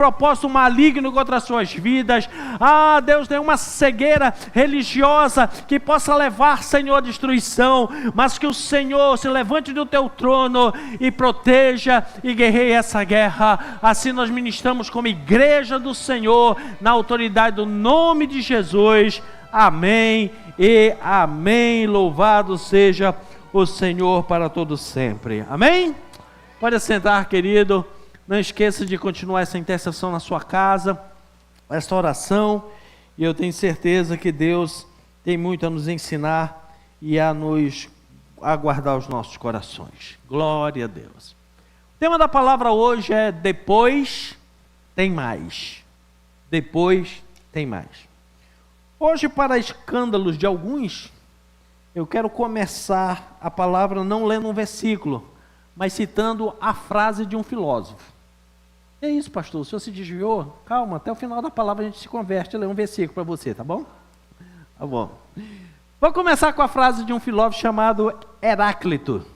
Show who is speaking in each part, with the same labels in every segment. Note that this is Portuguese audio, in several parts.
Speaker 1: propósito maligno contra as suas vidas. Ah, Deus, tem uma cegueira religiosa que possa levar, Senhor, à destruição, mas que o Senhor se levante do teu trono e proteja e guerreie essa guerra. Assim nós ministramos como igreja do Senhor, na autoridade do nome de Jesus. Amém e amém. Louvado seja o Senhor para todo sempre. Amém? Pode sentar, querido. Não esqueça de continuar essa intercessão na sua casa, essa oração, e eu tenho certeza que Deus tem muito a nos ensinar e a guardar os nossos corações. Glória a Deus. O tema da palavra hoje é depois tem mais. Depois tem mais. Hoje, para escândalos de alguns, eu quero começar a palavra não lendo um versículo, mas citando a frase de um filósofo. É isso, pastor, o senhor se desviou? Calma, até o final da palavra a gente se converte, eu leio um versículo para você, tá bom? Tá bom. Vou começar com a frase de um filósofo chamado Heráclito.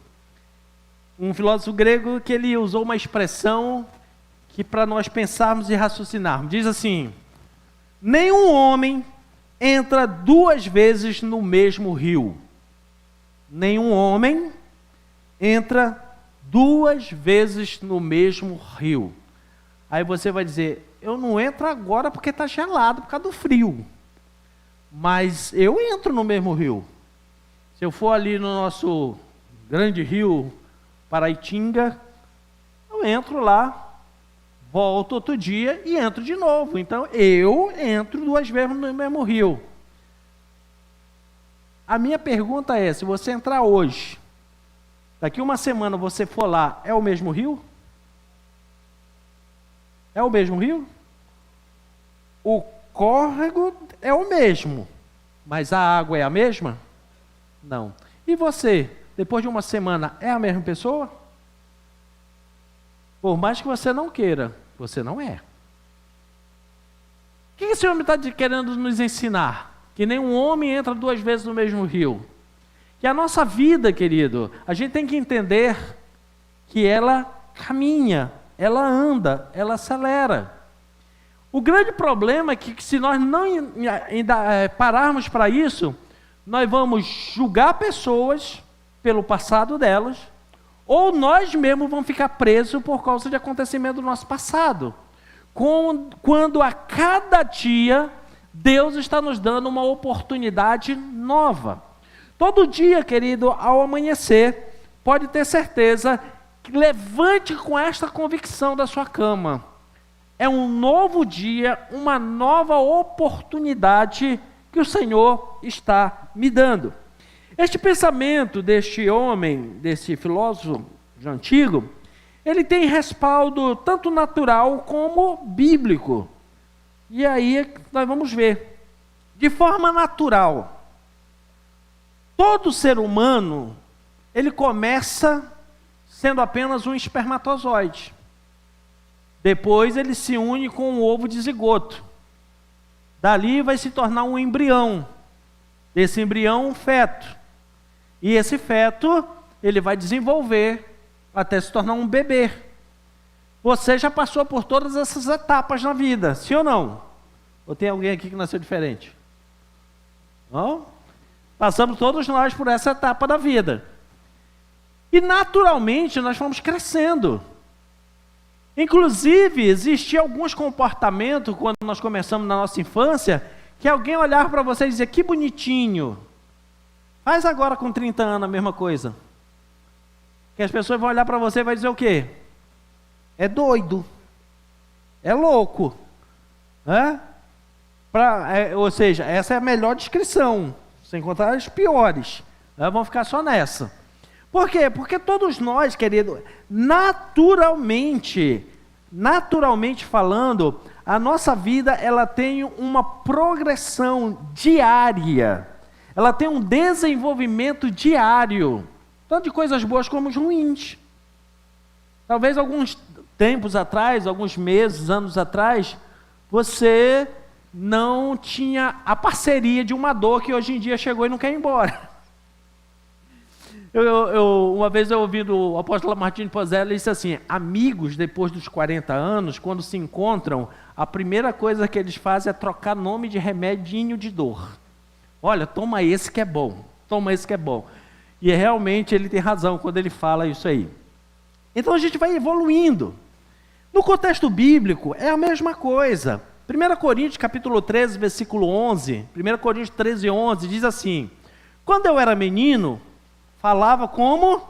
Speaker 1: Um filósofo grego que ele usou uma expressão que para nós pensarmos e raciocinarmos. Diz assim: nenhum homem entra duas vezes no mesmo rio. Nenhum homem entra duas vezes no mesmo rio. Aí você vai dizer, eu não entro agora porque está gelado, por causa do frio. Mas eu entro no mesmo rio. Se eu for ali no nosso grande rio Paraitinga, eu entro lá, volto outro dia e entro de novo. Então eu entro duas vezes no mesmo rio. A minha pergunta é, se você entrar hoje, daqui uma semana você for lá, é o mesmo rio? É o mesmo rio? O córrego é o mesmo, mas a água é a mesma? Não. E você, depois de uma semana, é a mesma pessoa? Por mais que você não queira, você não é. O que esse homem está querendo nos ensinar? Que nenhum homem entra duas vezes no mesmo rio. Que a nossa vida, querido, a gente tem que entender que ela caminha, ela anda, ela acelera. O grande problema é que se nós não pararmos para isso, nós vamos julgar pessoas pelo passado delas, ou nós mesmos vamos ficar presos por causa de acontecimento do nosso passado. Quando a cada dia, Deus está nos dando uma oportunidade nova. Todo dia, querido, ao amanhecer, pode ter certeza que levante com esta convicção da sua cama. É um novo dia, uma nova oportunidade que o Senhor está me dando. Este pensamento deste homem, desse filósofo antigo, ele tem respaldo tanto natural como bíblico. E aí nós vamos ver. De forma natural, todo ser humano, ele começa sendo apenas um espermatozoide. Depois ele se une com um ovo de zigoto. Dali vai se tornar um embrião. Desse embrião, um feto. E esse feto, ele vai desenvolver até se tornar um bebê. Você já passou por todas essas etapas na vida, sim ou não? Ou tem alguém aqui que nasceu diferente? Não? Passamos todos nós por essa etapa da vida. E naturalmente nós fomos crescendo. Inclusive, existiam alguns comportamentos, quando nós começamos na nossa infância, que alguém olhava para você e dizia, que bonitinho. Faz agora com 30 anos a mesma coisa. Que as pessoas vão olhar para você e vai dizer o quê? É doido. É louco. Ou seja, essa é a melhor descrição, sem contar as piores. Vamos ficar só nessa. Por quê? Porque todos nós, querido, naturalmente falando, a nossa vida ela tem uma progressão diária, ela tem um desenvolvimento diário, tanto de coisas boas como ruins. Talvez alguns tempos atrás, alguns meses, anos atrás, você não tinha a parceria de uma dor que hoje em dia chegou e não quer ir embora. Uma vez eu ouvi o apóstolo Martinho Pozella, ele disse assim: amigos depois dos 40 anos, quando se encontram, a primeira coisa que eles fazem é trocar nome de remedinho de dor. Olha, toma esse que é bom, toma esse que é bom. E realmente ele tem razão quando ele fala isso aí. Então a gente vai evoluindo. No contexto bíblico é a mesma coisa. 1 Coríntios capítulo 13, versículo 11, 1 Coríntios 13, 11, diz assim: quando eu era menino, falava como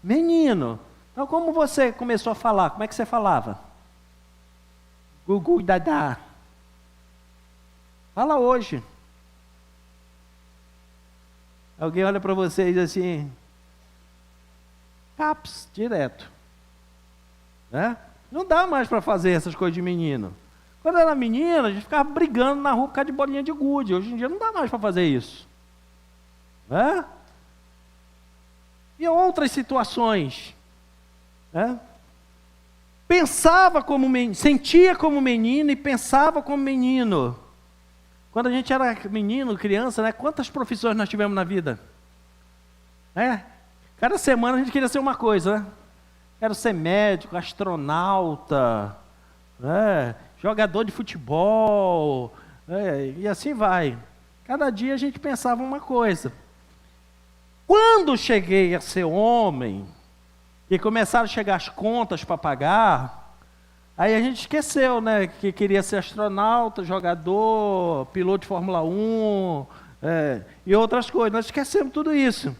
Speaker 1: menino. Então, como você começou a falar? Como é que você falava? Gugu dadá. Fala hoje. Alguém olha para você e diz assim: caps, direto. Né? Não dá mais para fazer essas coisas de menino. Quando era menina, a gente ficava brigando na rua por causa de bolinha de gude. Hoje em dia não dá mais para fazer isso. Né? E outras situações. Né? Pensava como menino, sentia como menino e pensava como menino. Quando a gente era menino, criança, né? Quantas profissões nós tivemos na vida? Cada semana a gente queria ser uma coisa, né? Quero ser médico, astronauta, jogador de futebol, e assim vai. Cada dia a gente pensava uma coisa. Quando cheguei a ser homem, e começaram a chegar as contas para pagar, aí a gente esqueceu, né, que queria ser astronauta, jogador, piloto de Fórmula 1, e outras coisas. Nós esquecemos tudo isso.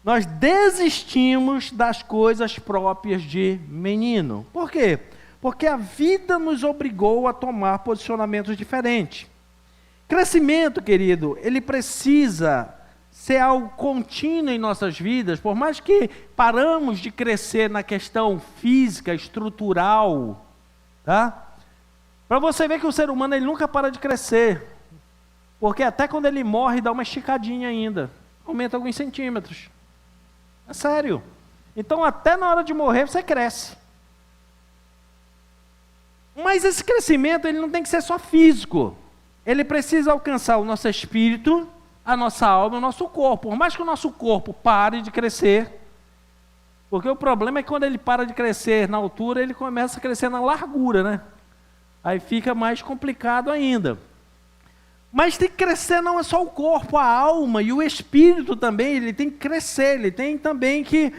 Speaker 1: Nós desistimos das coisas próprias de menino. Por quê? Porque a vida nos obrigou a tomar posicionamentos diferentes. Crescimento, querido, ele precisa ser algo contínuo em nossas vidas, por mais que paramos de crescer na questão física, estrutural, tá? Para você ver que o ser humano ele nunca para de crescer, porque até quando ele morre dá uma esticadinha ainda, aumenta alguns centímetros. É sério. Então até na hora de morrer você cresce. Mas esse crescimento ele não tem que ser só físico. Ele precisa alcançar o nosso espírito, a nossa alma e o nosso corpo. Por mais que o nosso corpo pare de crescer, porque o problema é que quando ele para de crescer na altura, ele começa a crescer na largura, né? Aí fica mais complicado ainda. Mas tem que crescer não é só o corpo, a alma e o espírito também, ele tem que crescer, ele tem também que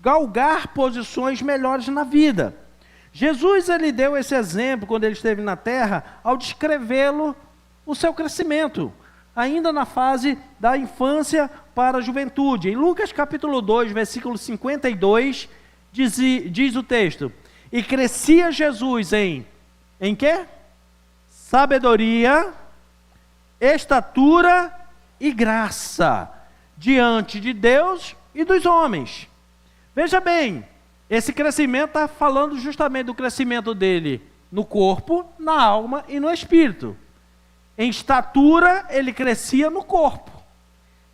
Speaker 1: galgar posições melhores na vida. Jesus ele deu esse exemplo quando ele esteve na terra, ao descrevê-lo o seu crescimento, ainda na fase da infância para a juventude. Em Lucas capítulo 2, versículo 52, diz o texto: e crescia Jesus em quê? Sabedoria, estatura e graça, diante de Deus e dos homens. Veja bem, esse crescimento está falando justamente do crescimento dele no corpo, na alma e no espírito. Em estatura, ele crescia no corpo.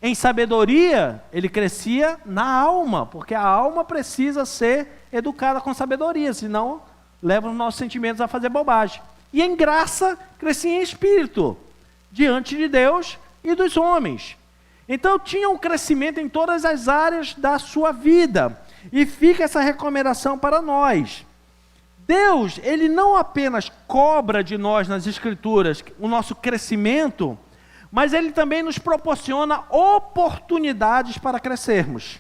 Speaker 1: Em sabedoria, ele crescia na alma, porque a alma precisa ser educada com sabedoria, senão leva os nossos sentimentos a fazer bobagem. E em graça, crescia em espírito, diante de Deus e dos homens. Então tinha um crescimento em todas as áreas da sua vida. E fica essa recomendação para nós. Deus, ele não apenas cobra de nós nas Escrituras o nosso crescimento, mas ele também nos proporciona oportunidades para crescermos.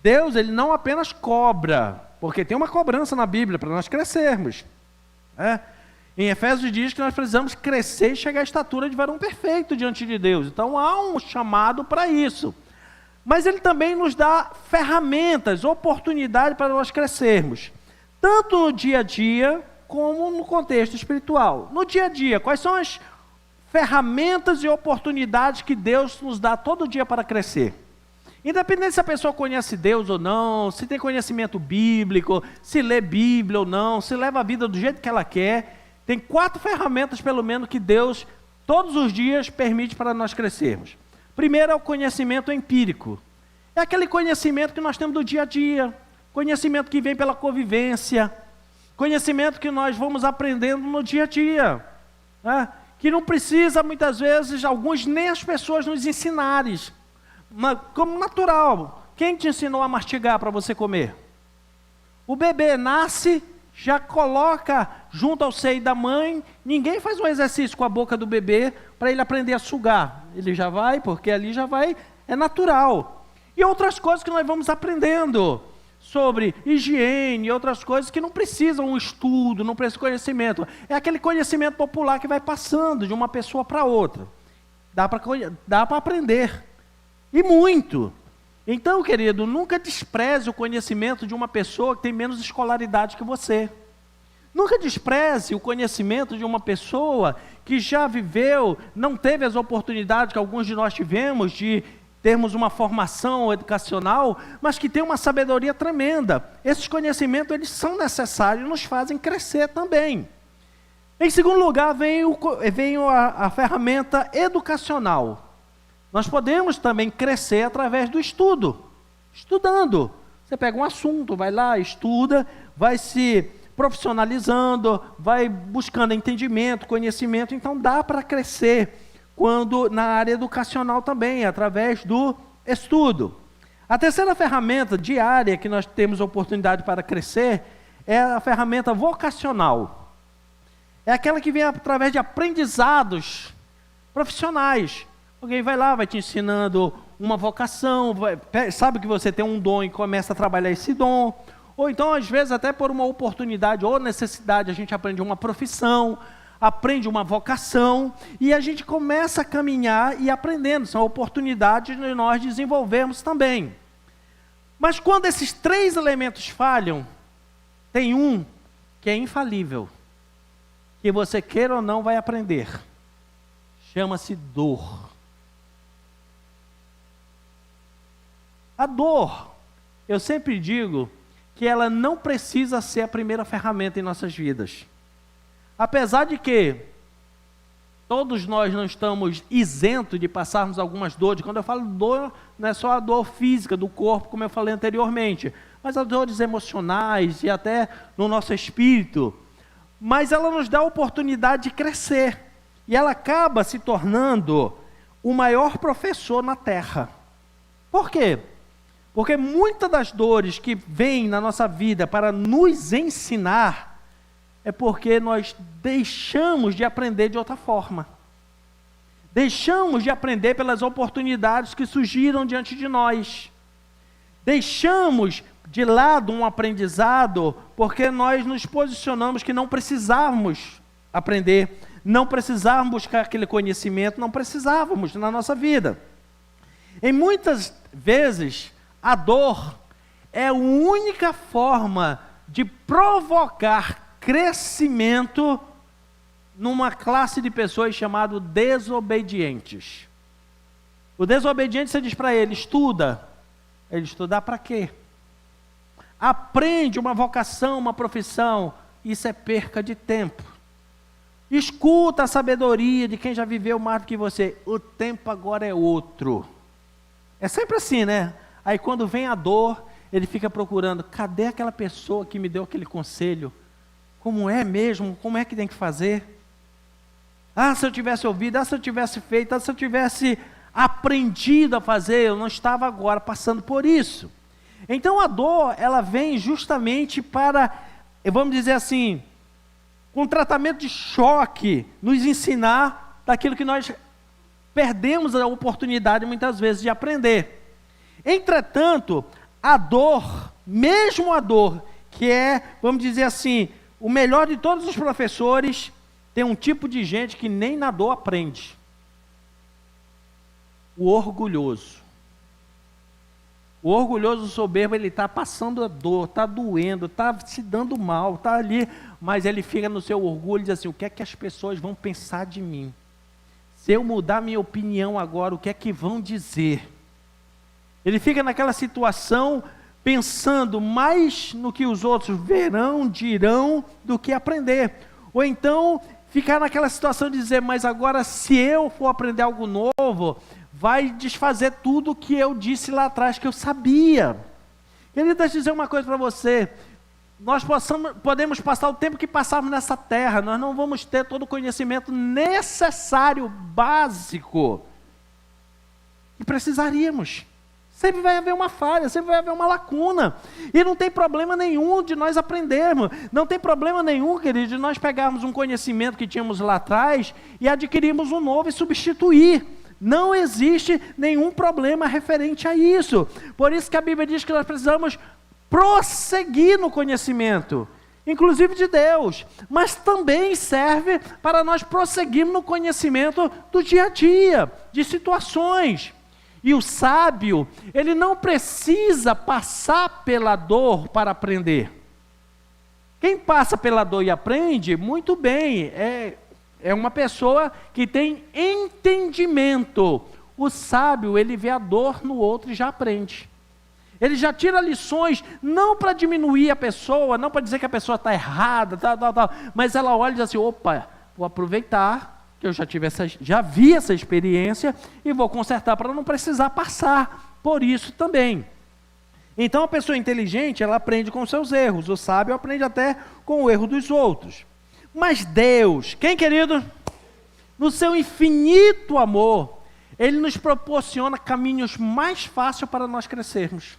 Speaker 1: Deus, ele não apenas cobra, porque tem uma cobrança na Bíblia para nós crescermos. Em Efésios diz que nós precisamos crescer e chegar à estatura de varão perfeito diante de Deus. Então há um chamado para isso. Mas ele também nos dá ferramentas, oportunidades para nós crescermos. Tanto no dia a dia, como no contexto espiritual. No dia a dia, quais são as ferramentas e oportunidades que Deus nos dá todo dia para crescer? Independente se a pessoa conhece Deus ou não, se tem conhecimento bíblico, se lê Bíblia ou não, se leva a vida do jeito que ela quer, tem 4 ferramentas pelo menos que Deus todos os dias permite para nós crescermos. Primeiro é o conhecimento empírico. É aquele conhecimento que nós temos do dia a dia, conhecimento que vem pela convivência, conhecimento que nós vamos aprendendo no dia a dia, né? Que não precisa muitas vezes, alguns nem as pessoas nos ensinarem, como natural. Quem te ensinou a mastigar para você comer? O bebê nasce, já coloca junto ao seio da mãe, ninguém faz um exercício com a boca do bebê para ele aprender a sugar. Ele já vai, porque ali já vai, é natural. E outras coisas que nós vamos aprendendo sobre higiene, outras coisas que não precisam um estudo, não precisa conhecimento. É aquele conhecimento popular que vai passando de uma pessoa para outra. Dá para aprender. E muito. Então, querido, nunca despreze o conhecimento de uma pessoa que tem menos escolaridade que você. Nunca despreze o conhecimento de uma pessoa que já viveu, não teve as oportunidades que alguns de nós tivemos de termos uma formação educacional, mas que tem uma sabedoria tremenda. Esses conhecimentos, eles são necessários e nos fazem crescer também. Em segundo lugar, vem a ferramenta educacional. Nós podemos também crescer através do estudo, estudando. Você pega um assunto, vai lá, estuda, vai se profissionalizando, vai buscando entendimento, conhecimento, então dá para crescer na área educacional também, através do estudo. A terceira ferramenta diária que nós temos oportunidade para crescer é a ferramenta vocacional. É aquela que vem através de aprendizados profissionais. Alguém vai lá, vai te ensinando uma vocação, sabe que você tem um dom e começa a trabalhar esse dom. Ou então, às vezes, até por uma oportunidade ou necessidade, a gente aprende uma profissão, aprende uma vocação, e a gente começa a caminhar e aprendendo. São oportunidades de nós desenvolvermos também. Mas quando esses três elementos falham, tem um que é infalível, que você queira ou não vai aprender. Chama-se dor. A dor, eu sempre digo que ela não precisa ser a primeira ferramenta em nossas vidas. Apesar de que todos nós não estamos isentos de passarmos algumas dores. Quando eu falo dor, não é só a dor física do corpo, como eu falei anteriormente, mas as dores emocionais e até no nosso espírito. Mas ela nos dá a oportunidade de crescer. E ela acaba se tornando o maior professor na Terra. Por quê? Porque muitas das dores que vêm na nossa vida para nos ensinar, é porque nós deixamos de aprender de outra forma. Deixamos de aprender pelas oportunidades que surgiram diante de nós. Deixamos de lado um aprendizado porque nós nos posicionamos que não precisávamos aprender, não precisávamos buscar aquele conhecimento, não precisávamos na nossa vida. Em muitas vezes, a dor é a única forma de provocar crescimento numa classe de pessoas chamado desobedientes. O desobediente, você diz para ele, estuda. Ele estudar para quê? Aprende uma vocação, uma profissão. Isso é perca de tempo. Escuta a sabedoria de quem já viveu mais do que você. O tempo agora é outro. É sempre assim, né? Aí quando vem a dor, ele fica procurando, cadê aquela pessoa que me deu aquele conselho? Como é mesmo? Como é que tem que fazer? Ah, se eu tivesse ouvido, ah, se eu tivesse feito, ah, se eu tivesse aprendido a fazer, eu não estava agora passando por isso. Então a dor, ela vem justamente para, vamos dizer assim, com tratamento de choque, nos ensinar daquilo que nós perdemos a oportunidade muitas vezes de aprender. Entretanto, a dor, mesmo a dor, que é, vamos dizer assim, o melhor de todos os professores, tem um tipo de gente que nem na dor aprende. O orgulhoso. O orgulhoso soberbo, ele está passando a dor, está doendo, está se dando mal, está ali, mas ele fica no seu orgulho e diz assim, o que é que as pessoas vão pensar de mim? Se eu mudar minha opinião agora, o que é que vão dizer? Ele fica naquela situação pensando mais no que os outros verão, dirão, do que aprender. Ou então ficar naquela situação de dizer, mas agora se eu for aprender algo novo, vai desfazer tudo o que eu disse lá atrás que eu sabia. Querido, deixa eu dizer uma coisa para você. Nós podemos passar o tempo que passarmos nessa terra, nós não vamos ter todo o conhecimento necessário, básico. E precisaríamos. Sempre vai haver uma falha, sempre vai haver uma lacuna. E não tem problema nenhum de nós aprendermos. Não tem problema nenhum, querido, de nós pegarmos um conhecimento que tínhamos lá atrás e adquirirmos um novo e substituir. Não existe nenhum problema referente a isso. Por isso que a Bíblia diz que nós precisamos prosseguir no conhecimento, inclusive de Deus. Mas também serve para nós prosseguirmos no conhecimento do dia a dia, de situações. E o sábio, ele não precisa passar pela dor para aprender. Quem passa pela dor e aprende, muito bem, é uma pessoa que tem entendimento. O sábio, ele vê a dor no outro e já aprende. Ele já tira lições, não para diminuir a pessoa, não para dizer que a pessoa está errada, tal, mas ela olha e diz assim, opa, vou aproveitar que eu já vi essa experiência e vou consertar para não precisar passar por isso também. Então a pessoa inteligente, ela aprende com seus erros, o sábio aprende até com o erro dos outros. Mas Deus, quem, querido? No seu infinito amor, Ele nos proporciona caminhos mais fáceis para nós crescermos.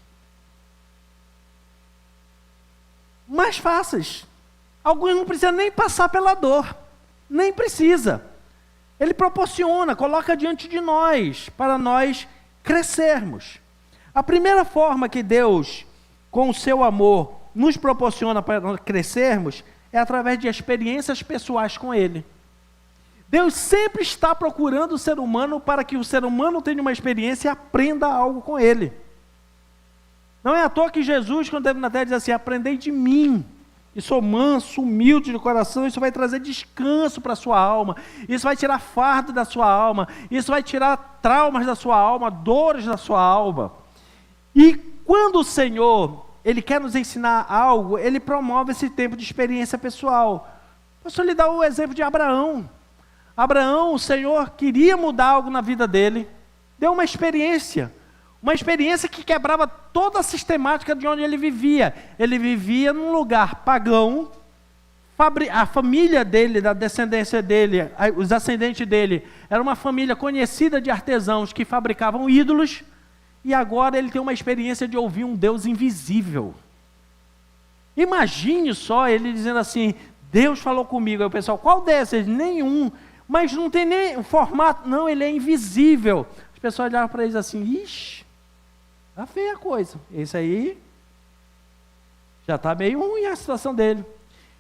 Speaker 1: Mais fáceis. Alguns não precisam nem passar pela dor, nem precisa. Ele proporciona, coloca diante de nós, para nós crescermos. A primeira forma que Deus, com o seu amor, nos proporciona para nós crescermos, é através de experiências pessoais com Ele. Deus sempre está procurando o ser humano para que o ser humano tenha uma experiência e aprenda algo com Ele. Não é à toa que Jesus, quando esteve na terra, diz assim, aprendei de mim, e sou manso, humilde de coração, isso vai trazer descanso para a sua alma, isso vai tirar fardo da sua alma, isso vai tirar traumas da sua alma, dores da sua alma. E quando o Senhor, Ele quer nos ensinar algo, Ele promove esse tempo de experiência pessoal. Posso lhe dar o exemplo de Abraão. Abraão, o Senhor queria mudar algo na vida dele, deu uma experiência que quebrava toda a sistemática de onde ele vivia. Ele vivia num lugar pagão, a família dele, da descendência dele, os ascendentes dele, era uma família conhecida de artesãos que fabricavam ídolos, e agora ele tem uma experiência de ouvir um Deus invisível. Imagine só ele dizendo assim, Deus falou comigo. Aí o pessoal, qual desses? Nenhum. Mas não tem nem o formato, não, ele é invisível. As pessoas olhavam para eles assim, ixi, está feia a coisa. Esse aí já está meio ruim a situação dele.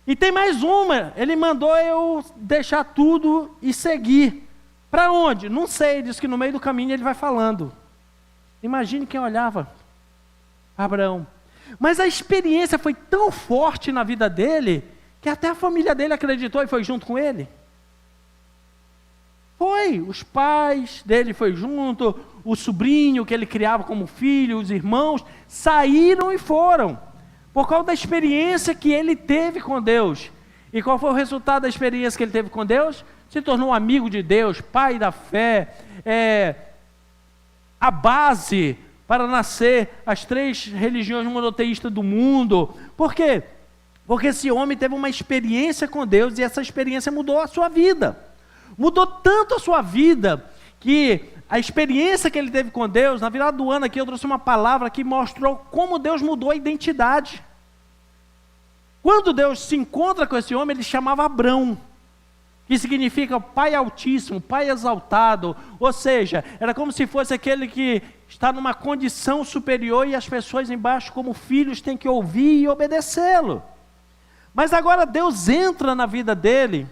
Speaker 1: E tem mais uma, ele mandou eu deixar tudo e seguir. Para onde? Não sei, diz que no meio do caminho ele vai falando. Imagine quem olhava, Abraão. Mas a experiência foi tão forte na vida dele, que até a família dele acreditou e foi junto com ele. Foi, os pais dele foi junto, o sobrinho que ele criava como filho, os irmãos, saíram e foram, por causa da experiência que ele teve com Deus. E qual foi o resultado da experiência que ele teve com Deus? Se tornou um amigo de Deus, pai da fé, a base para nascer as 3 religiões monoteístas do mundo. Por quê? Porque esse homem teve uma experiência com Deus e essa experiência mudou a sua vida. Mudou tanto a sua vida que a experiência que ele teve com Deus, na virada do ano aqui eu trouxe uma palavra que mostrou como Deus mudou a identidade. Quando Deus se encontra com esse homem, ele chamava Abrão, que significa Pai Altíssimo, Pai Exaltado, ou seja, era como se fosse aquele que está numa condição superior e as pessoas embaixo como filhos têm que ouvir e obedecê-lo. Mas agora Deus entra na vida dele,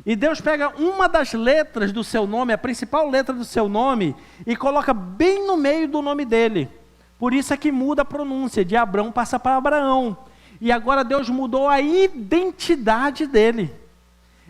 Speaker 1: e Deus pega uma das letras do seu nome, a principal letra do seu nome, e coloca bem no meio do nome dele. Por isso é que muda a pronúncia, de Abrão passa para Abraão. E agora Deus mudou a identidade dele.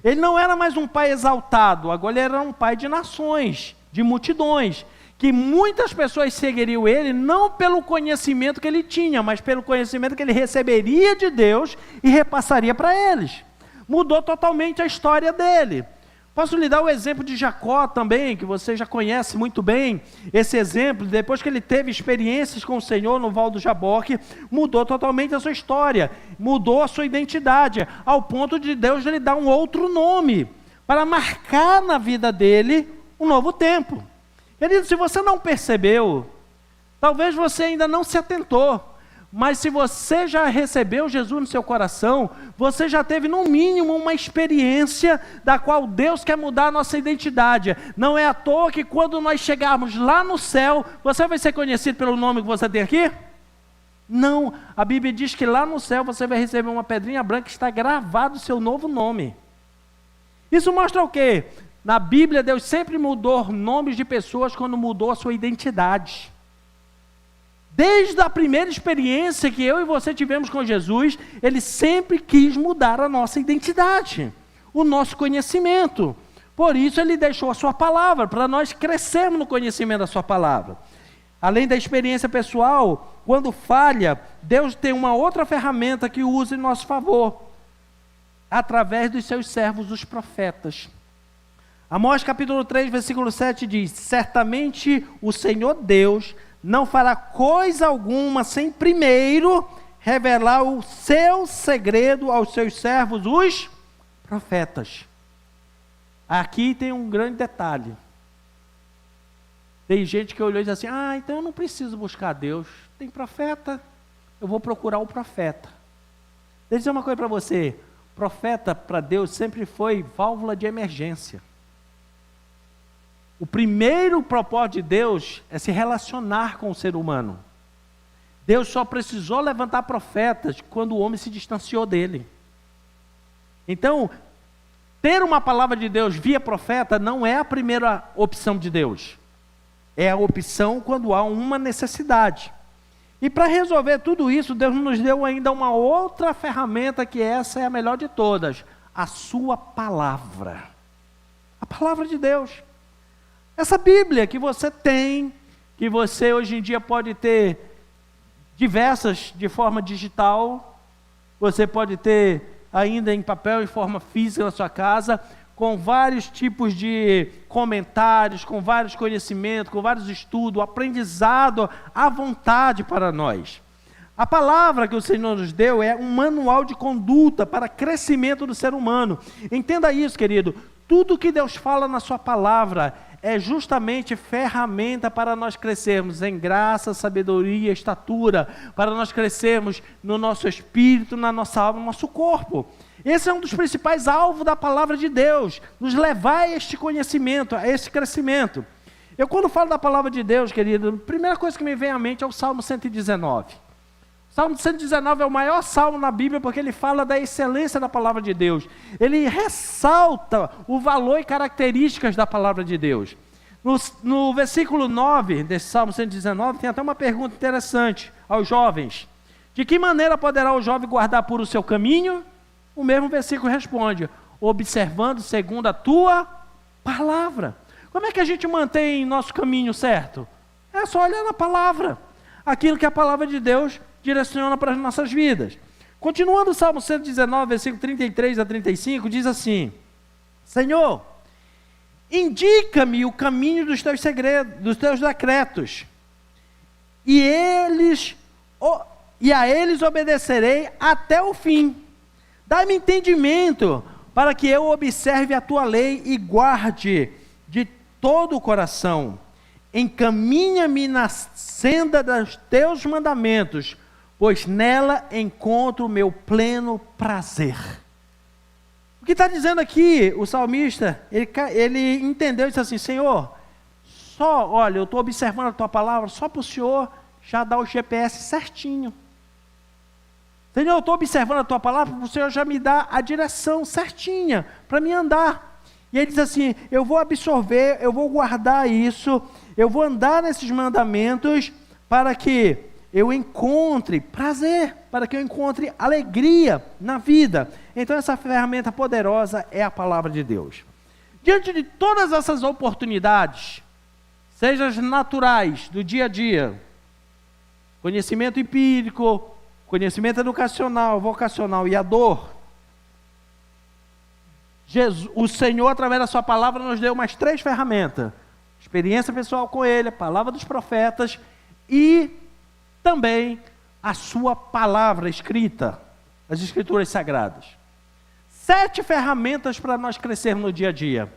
Speaker 1: Ele não era mais um pai exaltado, agora ele era um pai de nações, de multidões, que muitas pessoas seguiriam ele, não pelo conhecimento que ele tinha, mas pelo conhecimento que ele receberia de Deus e repassaria para eles. Mudou totalmente a história dele. Posso lhe dar o exemplo de Jacó também, que você já conhece muito bem, esse exemplo, depois que ele teve experiências com o Senhor no Val do Jaboque, mudou totalmente a sua história, mudou a sua identidade, ao ponto de Deus lhe dar um outro nome, para marcar na vida dele um novo tempo. Querido, se você não percebeu, talvez você ainda não se atentou, mas se você já recebeu Jesus no seu coração, você já teve no mínimo uma experiência da qual Deus quer mudar a nossa identidade. Não é à toa que quando nós chegarmos lá no céu, você vai ser conhecido pelo nome que você tem aqui? Não, a Bíblia diz que lá no céu você vai receber uma pedrinha branca que está gravado o seu novo nome. Isso mostra o quê? Na Bíblia Deus sempre mudou nomes de pessoas quando mudou a sua identidade. Desde a primeira experiência que eu e você tivemos com Jesus, Ele sempre quis mudar a nossa identidade, o nosso conhecimento. Por isso Ele deixou a sua palavra, para nós crescermos no conhecimento da sua palavra. Além da experiência pessoal, quando falha, Deus tem uma outra ferramenta que usa em nosso favor, através dos seus servos, os profetas. Amós capítulo 3, versículo 7 diz: certamente o Senhor Deus não fará coisa alguma sem primeiro revelar o seu segredo aos seus servos, os profetas. Aqui tem um grande detalhe. Tem gente que olhou e disse assim: então eu não preciso buscar Deus, tem profeta, eu vou procurar o profeta. Deixa eu dizer uma coisa para você, profeta para Deus sempre foi válvula de emergência. O primeiro propósito de Deus é se relacionar com o ser humano. Deus só precisou levantar profetas quando o homem se distanciou dele. Então, ter uma palavra de Deus via profeta não é a primeira opção de Deus. É a opção quando há uma necessidade. E para resolver tudo isso, Deus nos deu ainda uma outra ferramenta, que essa é a melhor de todas: a sua palavra. A palavra de Deus. Essa Bíblia que você tem, que você hoje em dia pode ter diversas de forma digital, você pode ter ainda em papel, em forma física na sua casa, com vários tipos de comentários, com vários conhecimentos, com vários estudos, aprendizado à vontade para nós. A palavra que o Senhor nos deu é um manual de conduta para crescimento do ser humano. Entenda isso, querido. Tudo que Deus fala na sua palavra é justamente ferramenta para nós crescermos em graça, sabedoria, estatura, para nós crescermos no nosso espírito, na nossa alma, no nosso corpo. Esse é um dos principais alvos da palavra de Deus, nos levar a este conhecimento, a este crescimento. Eu quando falo da palavra de Deus, querido, a primeira coisa que me vem à mente é o Salmo 119. O Salmo 119 é o maior salmo na Bíblia, porque ele fala da excelência da palavra de Deus. Ele ressalta o valor e características da palavra de Deus. No versículo 9 desse Salmo 119, tem até uma pergunta interessante aos jovens. De que maneira poderá o jovem guardar puro o seu caminho? O mesmo versículo responde: observando segundo a tua palavra. Como é que a gente mantém nosso caminho certo? É só olhar na palavra. Aquilo que a palavra de Deus direciona para as nossas vidas. Continuando o Salmo 119, versículo 33 a 35, diz assim: Senhor, indica-me o caminho dos teus segredos, dos teus decretos, e a eles obedecerei até o fim. Dá-me entendimento para que eu observe a tua lei e guarde de todo o coração. Encaminha-me na senda dos teus mandamentos, pois nela encontro o meu pleno prazer. O que está dizendo aqui o salmista, ele entendeu e disse assim: Senhor, olha, eu estou observando a tua palavra, só para o Senhor já dar o GPS certinho. Senhor, eu estou observando a tua palavra, para o Senhor já me dar a direção certinha para me andar. E ele diz assim: eu vou absorver, eu vou guardar isso, eu vou andar nesses mandamentos para que eu encontre prazer, para que eu encontre alegria na vida. Então essa ferramenta poderosa é a palavra de Deus. Diante de todas essas oportunidades, sejam as naturais do dia a dia, conhecimento empírico, conhecimento educacional, vocacional e a dor, o Senhor, através da sua palavra, nos deu umas 3 ferramentas: experiência pessoal com Ele, a palavra dos profetas e também a sua palavra escrita, as escrituras sagradas. 7 ferramentas para nós crescermos no dia a dia.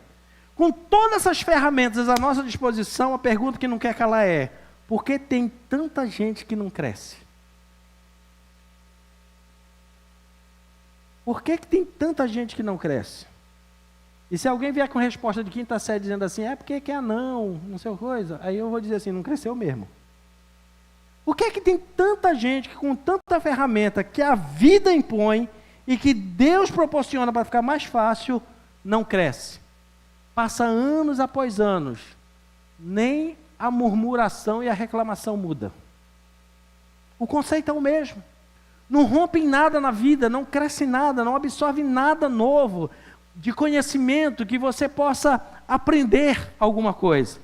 Speaker 1: Com todas essas ferramentas à nossa disposição, a pergunta que não quer calar é: por que tem tanta gente que não cresce? Por que tem tanta gente que não cresce? E se alguém vier com resposta de quinta série dizendo assim, é porque quer não sei coisa, aí eu vou dizer assim, não cresceu mesmo. Por que tem tanta gente que com tanta ferramenta que a vida impõe e que Deus proporciona para ficar mais fácil, não cresce? Passa anos após anos, nem a murmuração e a reclamação muda. O conceito é o mesmo. Não rompe em nada na vida, não cresce nada, não absorve nada novo de conhecimento que você possa aprender alguma coisa.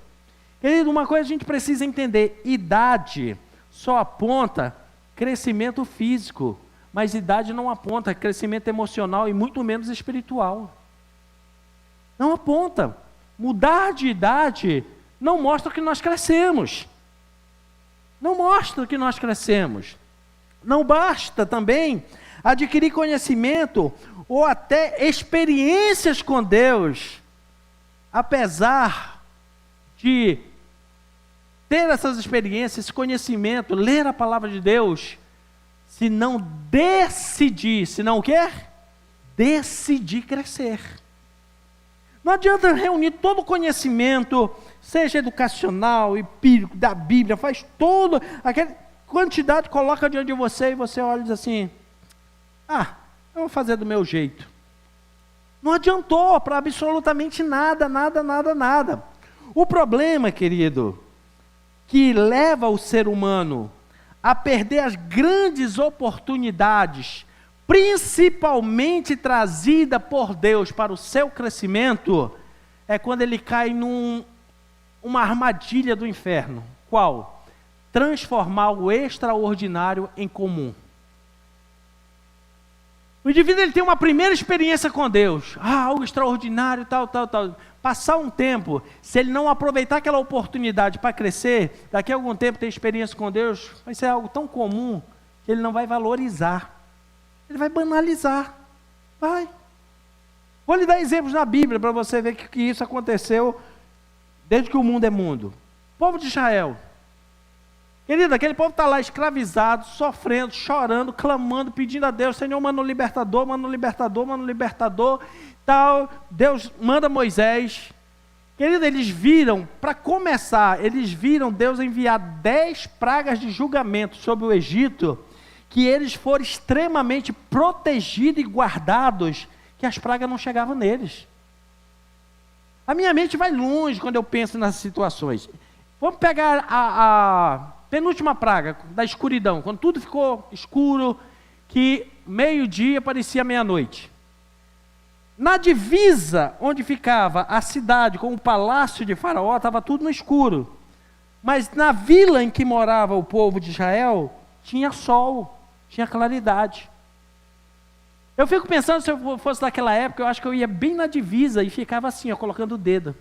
Speaker 1: Querido, uma coisa a gente precisa entender: idade só aponta crescimento físico, mas idade não aponta crescimento emocional e muito menos espiritual. Não aponta. Mudar de idade não mostra que nós crescemos. Não mostra que nós crescemos. Não basta também adquirir conhecimento ou até experiências com Deus, apesar de ter essas experiências, esse conhecimento, ler a palavra de Deus, se não decidir, se não quer, decidir crescer. Não adianta reunir todo o conhecimento, seja educacional, empírico, da Bíblia, faz todo, aquela quantidade, coloca diante de você e você olha e diz assim, eu vou fazer do meu jeito. Não adiantou para absolutamente nada. O problema, querido, que leva o ser humano a perder as grandes oportunidades, principalmente trazida por Deus para o seu crescimento, é quando ele cai numa armadilha do inferno. Qual? Transformar o extraordinário em comum. O indivíduo ele tem uma primeira experiência com Deus, algo extraordinário, tal. Passar um tempo, se ele não aproveitar aquela oportunidade para crescer, daqui a algum tempo ter experiência com Deus, vai ser algo tão comum que ele não vai valorizar. Ele vai banalizar. Vai. Vou lhe dar exemplos na Bíblia para você ver que isso aconteceu desde que o mundo é mundo. O povo de Israel. Querido, aquele povo está lá escravizado, sofrendo, chorando, clamando, pedindo a Deus, Senhor, manda um libertador, tal. Deus manda Moisés. Querido, eles viram, para começar, Deus enviar 10 pragas de julgamento sobre o Egito, que eles foram extremamente protegidos e guardados, que as pragas não chegavam neles. A minha mente vai longe quando eu penso nessas situações. Vamos pegar a penúltima praga da escuridão, quando tudo ficou escuro, que meio-dia parecia meia-noite. Na divisa onde ficava a cidade com o palácio de Faraó, estava tudo no escuro. Mas na vila em que morava o povo de Israel, tinha sol, tinha claridade. Eu fico pensando, se eu fosse daquela época, eu acho que eu ia bem na divisa e ficava assim, colocando o dedo.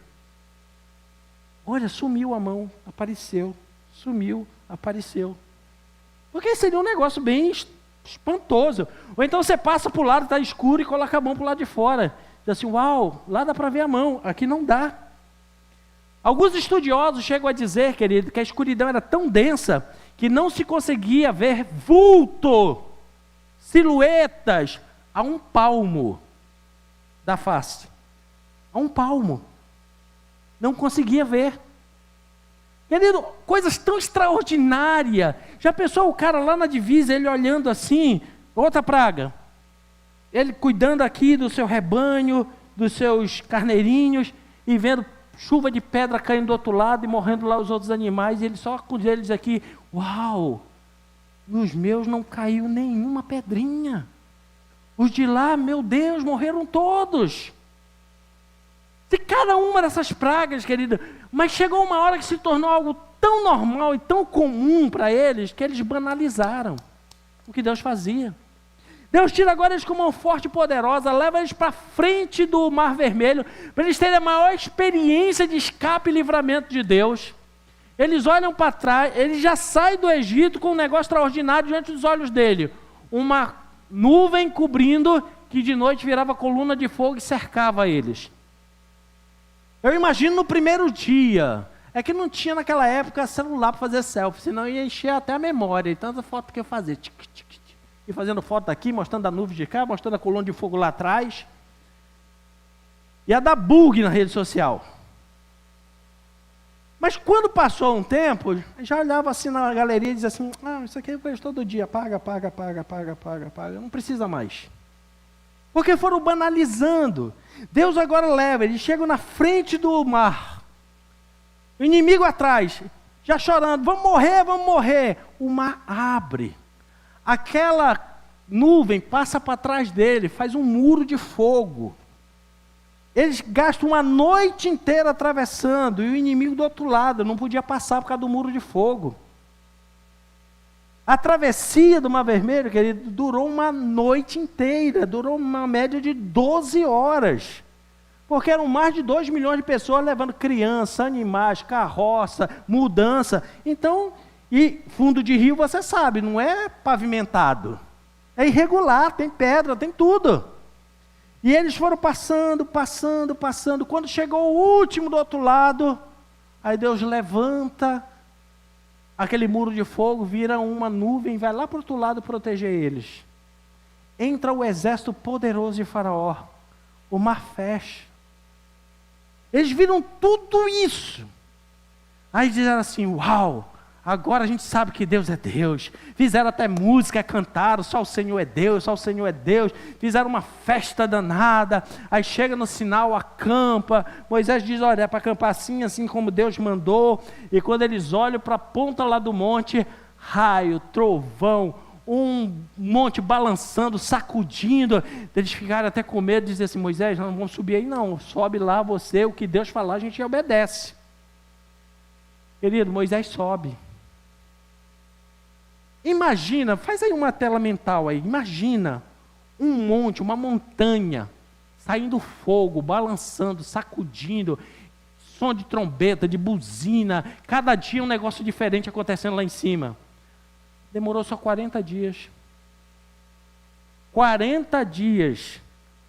Speaker 1: Olha, sumiu a mão, apareceu. Sumiu, apareceu. Porque seria um negócio bem espantoso. Ou então você passa para o lado, está escuro e coloca a mão para o lado de fora. Diz assim, uau, lá dá para ver a mão, aqui não dá. Alguns estudiosos chegam a dizer, querido, que a escuridão era tão densa que não se conseguia ver vulto, silhuetas a 1 palmo da face. A 1 palmo. Não conseguia ver. Querido, coisas tão extraordinárias. Já pensou o cara lá na divisa, ele olhando assim, outra praga. Ele cuidando aqui do seu rebanho, dos seus carneirinhos, e vendo chuva de pedra caindo do outro lado e morrendo lá os outros animais, e ele só com eles aqui, uau, nos meus não caiu nenhuma pedrinha. Os de lá, meu Deus, morreram todos. Se cada uma dessas pragas, querido, mas chegou uma hora que se tornou algo tão normal e tão comum para eles, que eles banalizaram o que Deus fazia. Deus tira agora eles com mão forte e poderosa, leva eles para frente do Mar Vermelho, para eles terem a maior experiência de escape e livramento de Deus. Eles olham para trás, eles já saem do Egito com um negócio extraordinário diante dos olhos dele. Uma nuvem cobrindo, que de noite virava coluna de fogo e cercava eles. Eu imagino no primeiro dia. É que não tinha naquela época celular para fazer selfie, senão ia encher até a memória. E tanta foto que eu fazia. E fazendo foto daqui, mostrando a nuvem de cá, mostrando a coluna de fogo lá atrás. Ia dar bug na rede social. Mas quando passou um tempo, já olhava assim na galeria e dizia assim, isso aqui eu vejo todo dia, paga, não precisa mais. Porque foram banalizando. Deus agora leva, eles chegam na frente do mar. O inimigo atrás, já chorando, vamos morrer. O mar abre. Aquela nuvem passa para trás dele, faz um muro de fogo. Eles gastam uma noite inteira atravessando, e o inimigo do outro lado não podia passar por causa do muro de fogo. A travessia do Mar Vermelho, querido, durou uma noite inteira, durou uma média de 12 horas. Porque eram mais de 2 milhões de pessoas levando criança, animais, carroça, mudança. Então, e fundo de rio, você sabe, não é pavimentado. É irregular, tem pedra, tem tudo. E eles foram passando. Quando chegou o último do outro lado, aí Deus levanta aquele muro de fogo, vira uma nuvem, vai lá para o outro lado proteger eles. Entra o exército poderoso de Faraó. O mar fecha. Eles viram tudo isso. Aí disseram assim, uau, agora a gente sabe que Deus é Deus. Fizeram até música, cantaram, só o Senhor é Deus, só o Senhor é Deus. Fizeram uma festa danada. Aí chega no sinal, acampa. Moisés diz, olha, é para acampar assim como Deus mandou. E quando eles olham para a ponta lá do monte, raio, trovão, um monte balançando, sacudindo. Eles ficaram até com medo de dizer assim, Moisés, nós não vamos subir aí não, sobe lá você, o que Deus falar a gente obedece. Querido, Moisés sobe. Imagina, faz aí uma tela mental aí, imagina um monte, uma montanha, saindo fogo, balançando, sacudindo, som de trombeta, de buzina, cada dia um negócio diferente acontecendo lá em cima. Demorou só 40 dias. 40 dias.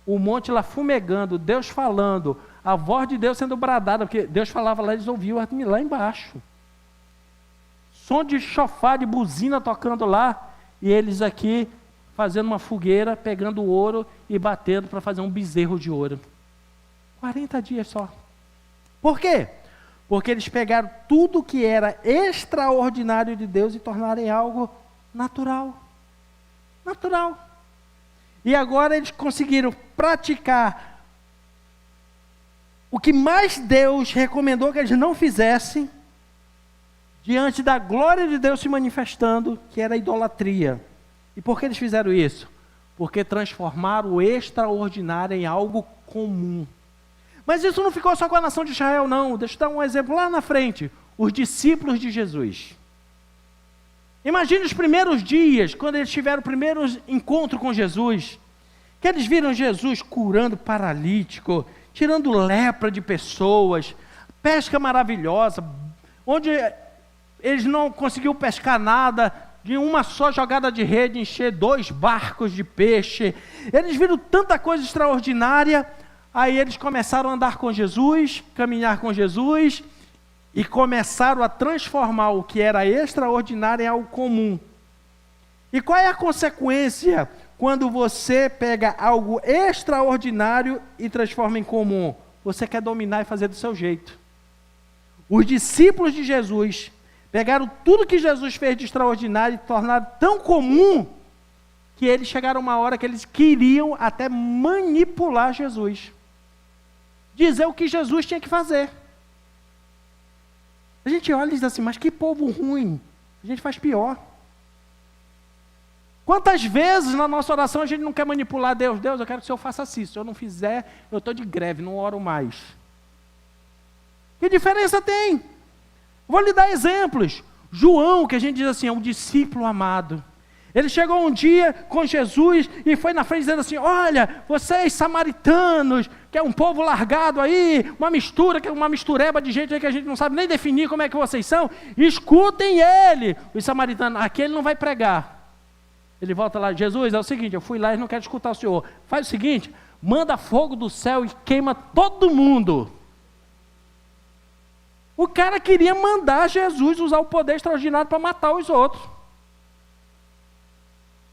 Speaker 1: O monte lá fumegando, Deus falando, a voz de Deus sendo bradada, porque Deus falava lá, eles ouviam lá embaixo. Som de chofar, de buzina tocando lá, e eles aqui fazendo uma fogueira, pegando o ouro e batendo para fazer um bezerro de ouro. 40 dias só. Por quê? Porque eles pegaram tudo que era extraordinário de Deus e tornaram em algo natural. Natural. E agora eles conseguiram praticar o que mais Deus recomendou que eles não fizessem, diante da glória de Deus se manifestando, que era a idolatria. E por que eles fizeram isso? Porque transformaram o extraordinário em algo comum. Mas isso não ficou só com a nação de Israel, não. Deixa eu dar um exemplo lá na frente. Os discípulos de Jesus. Imagine os primeiros dias, quando eles tiveram o primeiro encontro com Jesus, que eles viram Jesus curando paralítico, tirando lepra de pessoas, pesca maravilhosa, onde eles não conseguiram pescar nada, de uma só jogada de rede encher 2 barcos de peixe. Eles viram tanta coisa extraordinária. Aí eles começaram a andar com Jesus, caminhar com Jesus, e começaram a transformar o que era extraordinário em algo comum. E qual é a consequência quando você pega algo extraordinário e transforma em comum? Você quer dominar e fazer do seu jeito. Os discípulos de Jesus pegaram tudo que Jesus fez de extraordinário e tornaram tão comum, que eles chegaram a uma hora que eles queriam até manipular Jesus. Dizer o que Jesus tinha que fazer. A gente olha e diz assim, mas que povo ruim. A gente faz pior. Quantas vezes na nossa oração a gente não quer manipular Deus? Deus, eu quero que o Senhor faça assim. Se eu não fizer, eu estou de greve, não oro mais. Que diferença tem? Vou lhe dar exemplos. João, que a gente diz assim, é um discípulo amado. Ele chegou um dia com Jesus e foi na frente dizendo assim, olha, vocês samaritanos, que é um povo largado aí, uma mistura, que é uma mistureba de gente aí que a gente não sabe nem definir como é que vocês são, escutem ele. Os samaritanos, aqui ele não vai pregar. Ele volta lá, Jesus, é o seguinte, eu fui lá e não quero escutar o senhor. Faz o seguinte, manda fogo do céu e queima todo mundo. O cara queria mandar Jesus usar o poder extraordinário para matar os outros.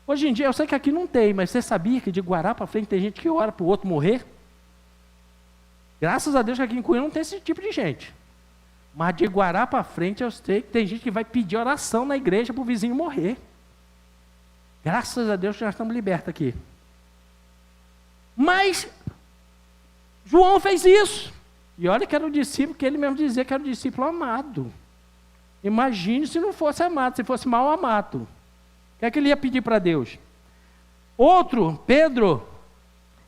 Speaker 1: Hoje em dia, eu sei que aqui não tem, mas você sabia que de Guará para frente tem gente que ora para o outro morrer? Graças a Deus que aqui em Cunha não tem esse tipo de gente. Mas de Guará para frente eu sei que tem gente que vai pedir oração na igreja para o vizinho morrer. Graças a Deus que nós estamos libertos aqui. Mas João fez isso. E olha que era o discípulo, que ele mesmo dizia que era o discípulo amado. Imagine se não fosse amado, se fosse mal amado. O que é que ele ia pedir para Deus? Outro, Pedro,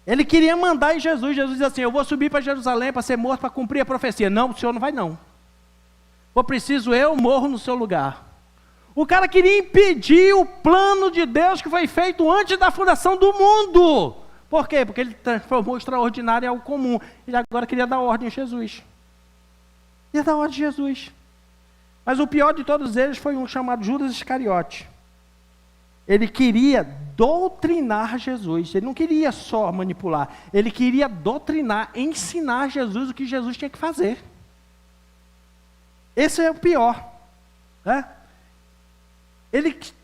Speaker 1: ele queria mandar em Jesus. Jesus dizia assim: eu vou subir para Jerusalém para ser morto, para cumprir a profecia. Não, o senhor não vai não. For preciso eu morro no seu lugar. O cara queria impedir o plano de Deus que foi feito antes da fundação do mundo. Por quê? Porque ele transformou o extraordinário em algo comum. Ele agora queria dar ordem a Jesus. Queria dar ordem a Jesus. Mas o pior de todos eles foi um chamado Judas Iscariote. Ele queria doutrinar Jesus. Ele não queria só manipular. Ele queria doutrinar, ensinar Jesus o que Jesus tinha que fazer. Esse é o pior. Né?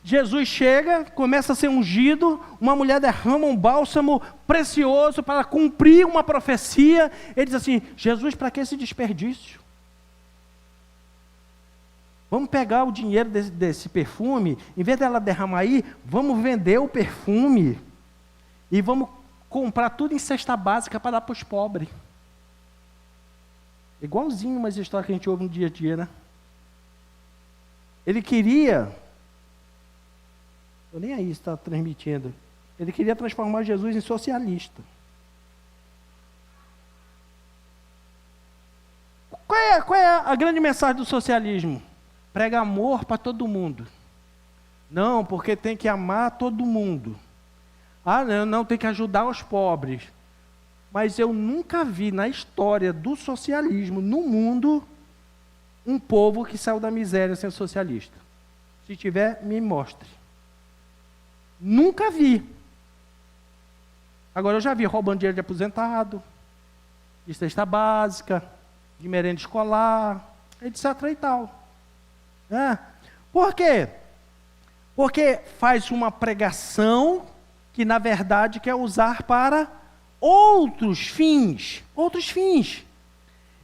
Speaker 1: Jesus chega, começa a ser ungido, uma mulher derrama um bálsamo precioso para cumprir uma profecia. Ele diz assim: Jesus, para que esse desperdício? Vamos pegar o dinheiro desse perfume, em vez dela derramar aí, vamos vender o perfume e vamos comprar tudo em cesta básica para dar para os pobres. Igualzinho umas histórias que a gente ouve no dia a dia, né? Ele queria, eu nem aí está transmitindo, ele queria transformar Jesus em socialista. Qual é a grande mensagem do socialismo? Prega amor para todo mundo. Não, porque tem que amar todo mundo. Ah, não, tem que ajudar os pobres. Mas eu nunca vi na história do socialismo, no mundo, um povo que saiu da miséria sendo socialista. Se tiver, me mostre. Nunca vi. Agora eu já vi roubando dinheiro de aposentado, de cesta básica, de merenda escolar, etc. e tal. Por quê? Porque faz uma pregação que na verdade quer usar para outros fins.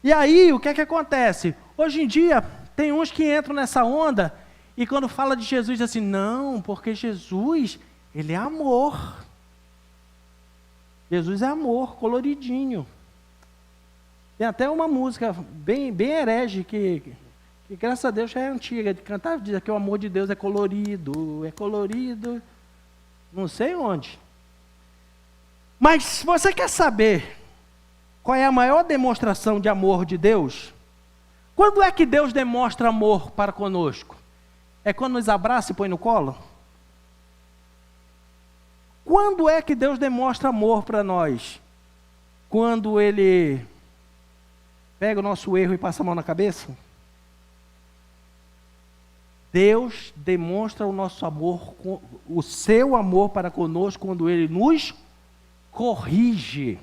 Speaker 1: E aí, o que é que acontece? Hoje em dia, tem uns que entram nessa onda e quando fala de Jesus, diz assim: não, porque Jesus, ele é amor. Jesus é amor, coloridinho. Tem até uma música bem herege que graças a Deus já é antiga, de cantar, diz que o amor de Deus é colorido, não sei onde. Mas se você quer saber qual é a maior demonstração de amor de Deus, quando é que Deus demonstra amor para conosco? É quando nos abraça e põe no colo? Quando é que Deus demonstra amor para nós? Quando Ele pega o nosso erro e passa a mão na cabeça? Deus demonstra o nosso amor, o seu amor para conosco quando Ele nos corrige.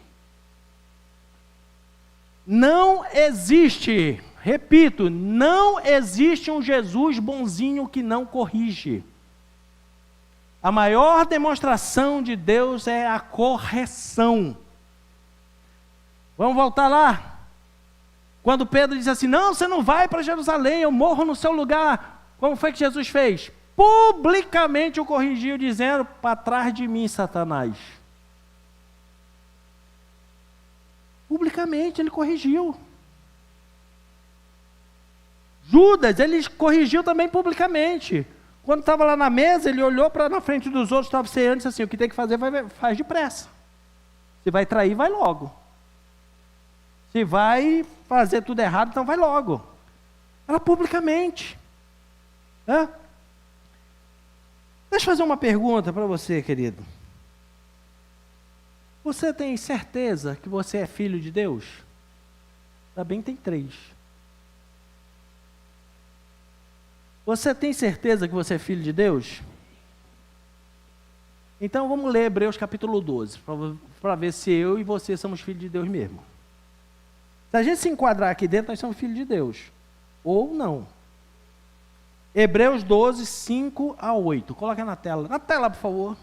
Speaker 1: Não existe, repito, não existe um Jesus bonzinho que não corrige. A maior demonstração de Deus é a correção. Vamos voltar lá. Quando Pedro diz assim: não, você não vai para Jerusalém, eu morro no seu lugar. Como foi que Jesus fez? Publicamente o corrigiu, dizendo: para trás de mim, Satanás. Publicamente ele corrigiu. Judas, ele corrigiu também publicamente. Quando estava lá na mesa, ele olhou para na frente dos outros, estava ceando e disse assim: o que tem que fazer, faz depressa. Se vai trair, vai logo. Se vai fazer tudo errado, então vai logo. Era publicamente. Deixa eu fazer uma pergunta para você, querido. Você tem certeza que você é filho de Deus? Ainda bem que tem 3. Você tem certeza que você é filho de Deus? Então vamos ler Hebreus capítulo 12, para ver se eu e você somos filhos de Deus mesmo. Se a gente se enquadrar aqui dentro, nós somos filhos de Deus. ou não. Hebreus 12, 5 a 8. Coloca na tela. Na tela, por favor.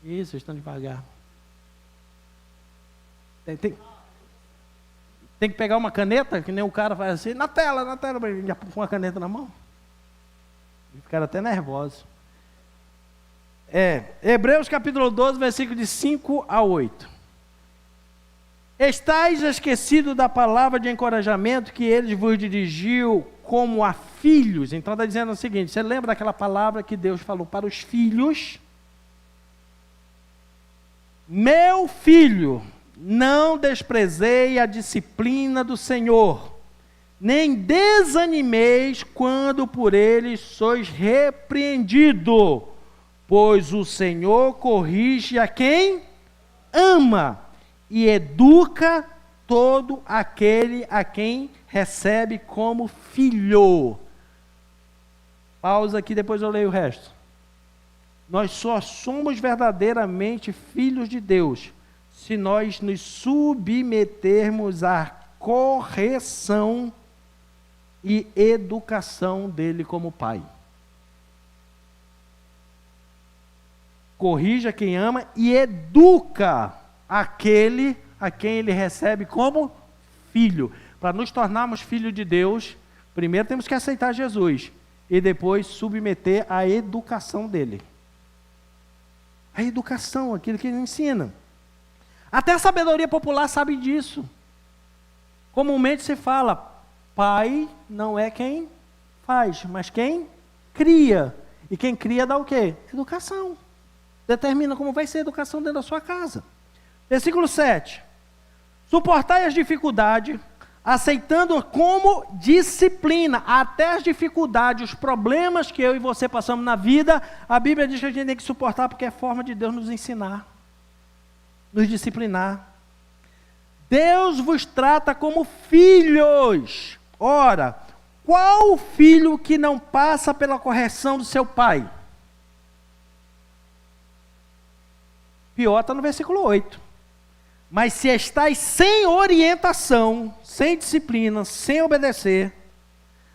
Speaker 1: Isso, vocês estão devagar. Tem que pegar uma caneta, que nem o cara faz assim. Na tela, já com uma caneta na mão. E ficaram até nervosos. Hebreus capítulo 12, versículo de 5 a 8. Estais esquecido da palavra de encorajamento que ele vos dirigiu como a filhos. Então está dizendo o seguinte, você lembra daquela palavra que Deus falou para os filhos? Meu filho, não desprezei a disciplina do Senhor, nem desanimeis quando por ele sois repreendido, pois o Senhor corrige a quem ama e educa todo aquele a quem recebe como filho. Pausa aqui, depois eu leio o resto. Nós só somos verdadeiramente filhos de Deus se nós nos submetermos à correção e educação dele como pai. Corrija quem ama e educa aquele a quem ele recebe como filho. Para nos tornarmos filhos de Deus, primeiro temos que aceitar Jesus e depois submeter à educação dele. A educação, aquilo que ele ensina. Até a sabedoria popular sabe disso. Comumente se fala, pai não é quem faz, mas quem cria. E quem cria dá o quê? Educação. Determina como vai ser a educação dentro da sua casa. Versículo 7. Suportai as dificuldades, aceitando como disciplina, até as dificuldades, os problemas que eu e você passamos na vida, a Bíblia diz que a gente tem que suportar porque é forma de Deus nos ensinar, nos disciplinar. Deus vos trata como filhos. Ora, qual filho que não passa pela correção do seu pai? Pior está no versículo 8. Mas se estáis sem orientação, sem disciplina, sem obedecer,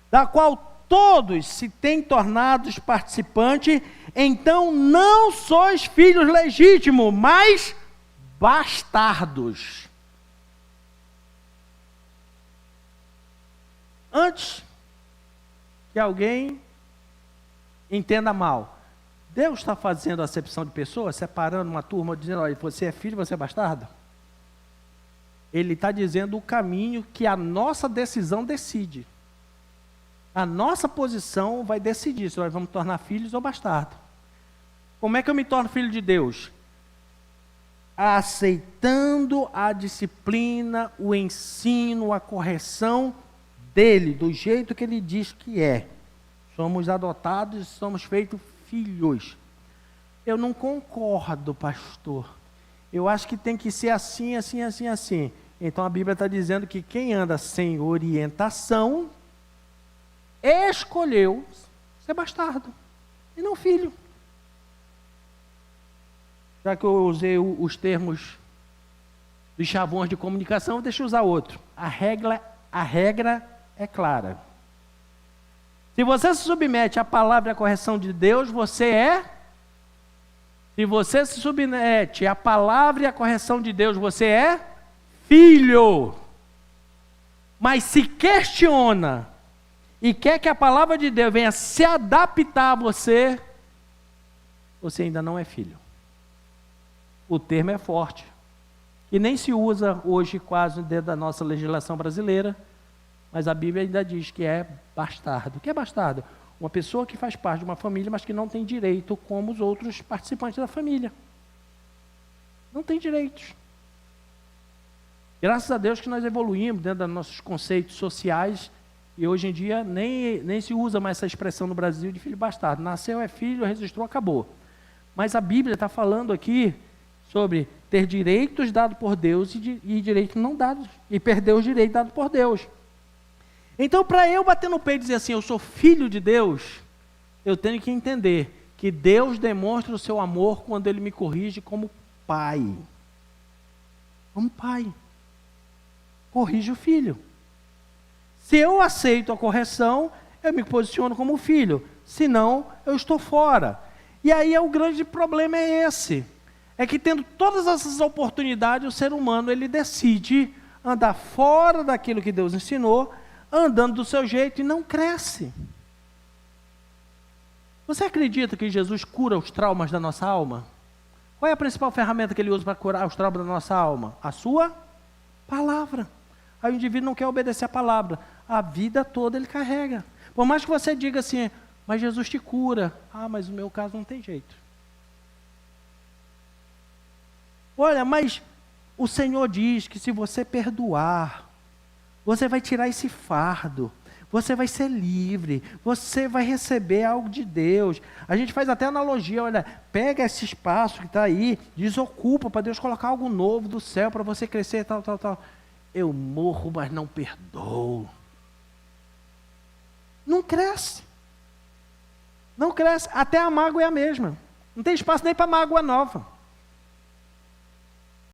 Speaker 1: da qual todos se têm tornado participantes, então não sois filhos legítimos, mas bastardos. Antes que alguém entenda mal, Deus está fazendo acepção de pessoas, separando uma turma, dizendo, olha, você é filho, você é bastardo? Ele está dizendo o caminho que a nossa decisão decide. A nossa posição vai decidir se nós vamos tornar filhos ou bastardos. Como é que eu me torno filho de Deus? Aceitando a disciplina, o ensino, a correção dele, do jeito que ele diz que é. Somos adotados e somos feitos filhos. Eu não concordo, pastor. Eu acho que tem que ser assim, assim, assim, assim. Então a Bíblia está dizendo que quem anda sem orientação escolheu ser bastardo e não filho. Já que eu usei os termos dos chavões de comunicação, deixa eu usar outro. A regra é clara. Se você se submete à palavra e à correção de Deus, você é. Se você se submete à palavra e à correção de Deus, você é filho. Mas se questiona e quer que a palavra de Deus venha se adaptar a você, você ainda não é filho. O termo é forte. E nem se usa hoje quase dentro da nossa legislação brasileira, mas a Bíblia ainda diz que é bastardo. O que é bastardo? Uma pessoa que faz parte de uma família, mas que não tem direito como os outros participantes da família. Não tem direitos. Graças a Deus que nós evoluímos dentro dos nossos conceitos sociais e hoje em dia nem se usa mais essa expressão no Brasil de filho bastardo. Nasceu, é filho, registrou, acabou. Mas a Bíblia está falando aqui sobre ter direitos dados por Deus e direitos não dados, e perder os direitos dados por Deus. Então, para eu bater no peito e dizer assim, eu sou filho de Deus, eu tenho que entender que Deus demonstra o seu amor quando Ele me corrige como pai. Como pai. Corrige o filho. Se eu aceito a correção, eu me posiciono como filho. Se não, eu estou fora. E aí o grande problema é esse. É que tendo todas essas oportunidades, o ser humano ele decide andar fora daquilo que Deus ensinou, andando do seu jeito e não cresce. Você acredita que Jesus cura os traumas da nossa alma? Qual é a principal ferramenta que ele usa para curar os traumas da nossa alma? A sua palavra. Aí o indivíduo não quer obedecer a palavra. A vida toda ele carrega. Por mais que você diga assim, mas Jesus te cura. Ah, mas no meu caso não tem jeito. Olha, mas o Senhor diz que se você perdoar, você vai tirar esse fardo. Você vai ser livre, você vai receber algo de Deus. A gente faz até analogia, olha, pega esse espaço que está aí, desocupa para Deus colocar algo novo do céu para você crescer, tal. Eu morro, mas não perdoo. Não cresce. Não cresce, até a mágoa é a mesma. Não tem espaço nem para mágoa nova.